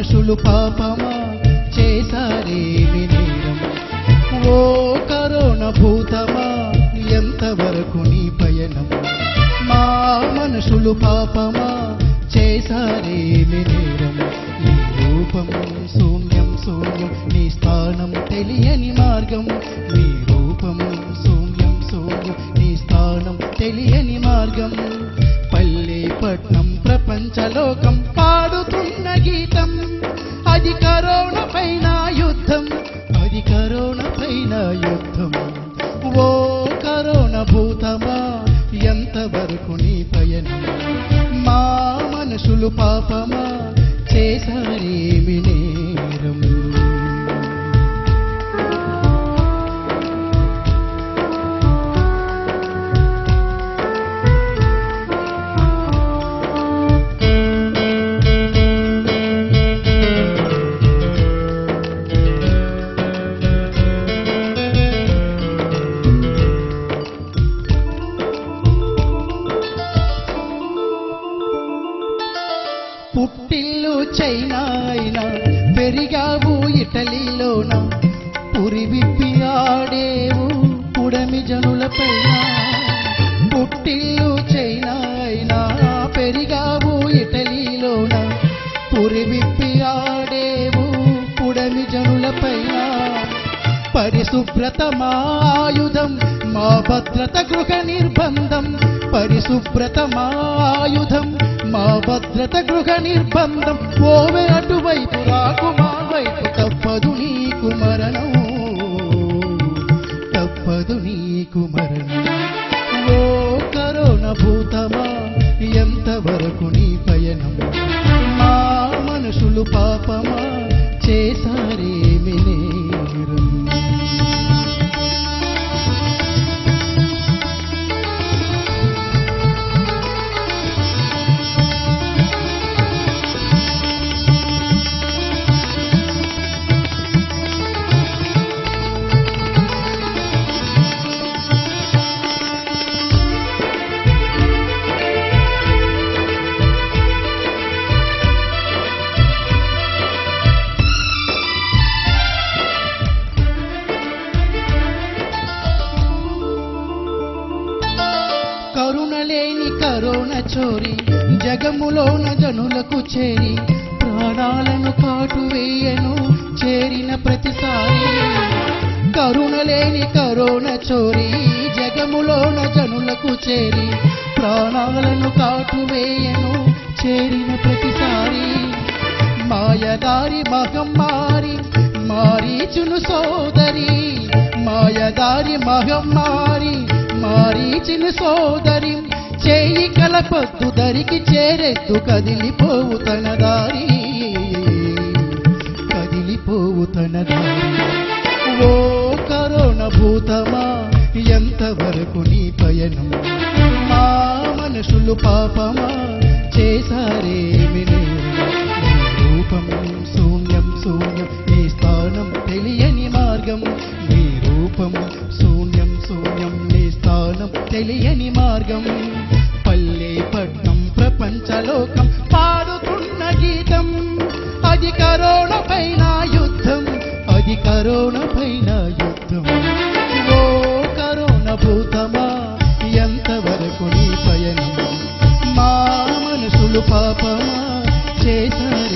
మనుషులు పాపమా చేశారేమి నేరం? ఓ కరోనా భూతమా ఎంతవరకు నీ పయనం? మా మనుషులు పాపమా చేశారేమి నేరం? నీ రూపం శూన్యం శూన్యం, నీ స్థానం తెలియని మార్గం. నీ రూపం శూన్యం శూన్యం, నీ స్థానం తెలియని మార్గం. పల్లె పట్నం ప్రపంచలోకం పాడుతున్న గీతం, అది కరోనా పైన యుద్ధం, అది కరోనా పైన యుద్ధం. ఓ కరోనా భూతమా ఎంతవరకు నీ పయనం? మా మనుషులు పాపమా చేశారేమి నేరం? పుట్టిల్లు చైనా అయినా పెరిగావు ఇటలీలోన, పురి విప్పి ఆడేవు పుడమి జనులపైన. పుట్టిల్లు చైనా అయినా పెరిగావు ఇటలీలోన, పురి విప్పి ఆడేవు పుడమి జనులపైన. పరిశుభ్రత మా ఆయుధం, మా భద్రత గృహ నిర్బంధం. పరిశుభ్రత మా ఆయుధం, మా భద్రత గృహ నిర్బంధం. ఓవే అటువైపు రాకు మా వైపు, తప్పదు నీకు మరణం, తప్పదు నీకు మరణం. ఓ కరోనా భూతమా ఎంతవరకు నీ పయనం? మా మనుషులు పాపమా చేశారేమి నేరం? కరుణలేని కరోనా చోరి జగములోన జనులకు చేరి, ప్రాణాలను కాటు వేయను చేరిన ప్రతిసారి. కరుణలేని కరోనా చోరి జగములోన జనులకు చేరి, ప్రాణాలను కాటు వేయను చేరిన ప్రతిసారి. మాయదారి మహమ్మారి మారీచును సోదరి, మాయదారి మహమ్మారి మారీచును సోదరి. చేయి కలపద్దు దరికి చేరెద్దు, కదిలిపోవు తన దారి, కదిలిపోవు తన దారి. ఓ కరోనా భూతమా ఎంతవరకు నీ పయనం? మా మనుషులు పాపమా చేశారేమి నేరం? నీ రూపం శూన్యం శూన్యం, నీ స్థానం తెలియని మార్గం. నీ రూపం శూన్యం శూన్యం, నీ స్థానం తెలియని మార్గం. పల్లె పట్నం ప్రపంచలోకం పాడుతున్న గీతం, అది కరోనా పైన యుద్ధం, అది కరోనా పైన యుద్ధం. ఓ కరోనా భూతమా ఎంతవరకు నీ పయనం? మా మనుషులు పాపమా చేశారు